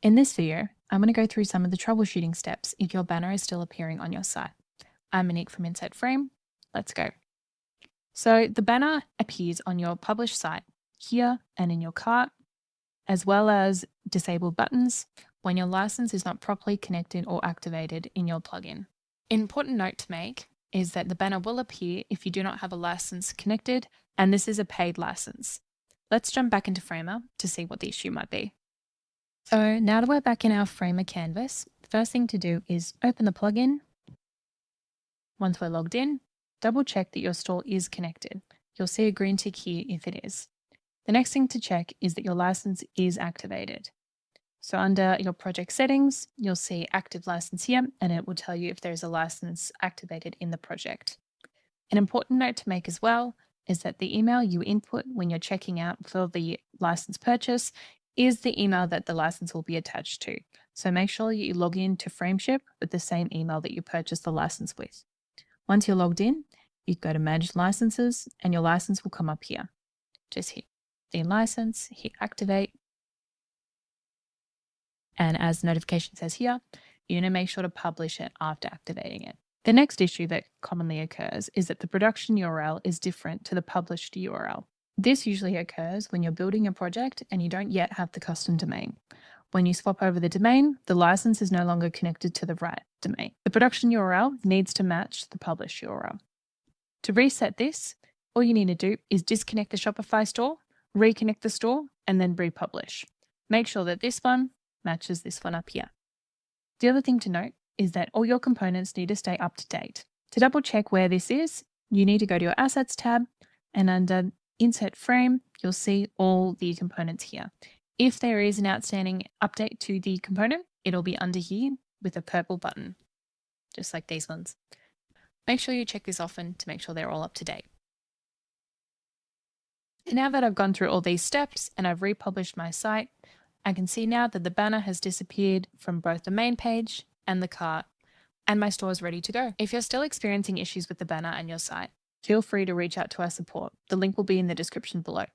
In this video, I'm going to go through some of the troubleshooting steps if your banner is still appearing on your site. I'm Monique from Inside Frame. Let's go. So the banner appears on your published site here and in your cart, as well as disabled buttons when your license is not properly connected or activated in your plugin. An important note to make is that the banner will appear if you do not have a license connected, and this is a paid license. Let's jump back into Framer to see what the issue might be. So now that we're back in our Framer canvas, the first thing to do is open the plugin. Once we're logged in, double check that your store is connected. You'll see a green tick here if it is. The next thing to check is that your license is activated. So under your project settings, you'll see active license here, and it will tell you if there's a license activated in the project. An important note to make as well is that the email you input when you're checking out for the license purchase is the email that the license will be attached to. So make sure you log in to Frameship with the same email that you purchased the license with. Once you're logged in, you go to Manage Licenses and your license will come up here. Just hit the license, hit Activate. And as the notification says here, you're going to make sure to publish it after activating it. The next issue that commonly occurs is that the production URL is different to the published URL. This usually occurs when you're building a project and you don't yet have the custom domain. When you swap over the domain, the license is no longer connected to the right domain. The production URL needs to match the published URL. To reset this, all you need to do is disconnect the Shopify store, reconnect the store, and then republish. Make sure that this one matches this one up here. The other thing to note is that all your components need to stay up to date. To double check where this is, you need to go to your Assets tab, and under Insert Frame, you'll see all the components here. If there is an outstanding update to the component, it'll be under here with a purple button, just like these ones. Make sure you check this often to make sure they're all up to date. And now that I've gone through all these steps and I've republished my site, I can see now that the banner has disappeared from both the main page and the cart, and my store is ready to go. If you're still experiencing issues with the banner and your site, feel free to reach out to our support. The link will be in the description below.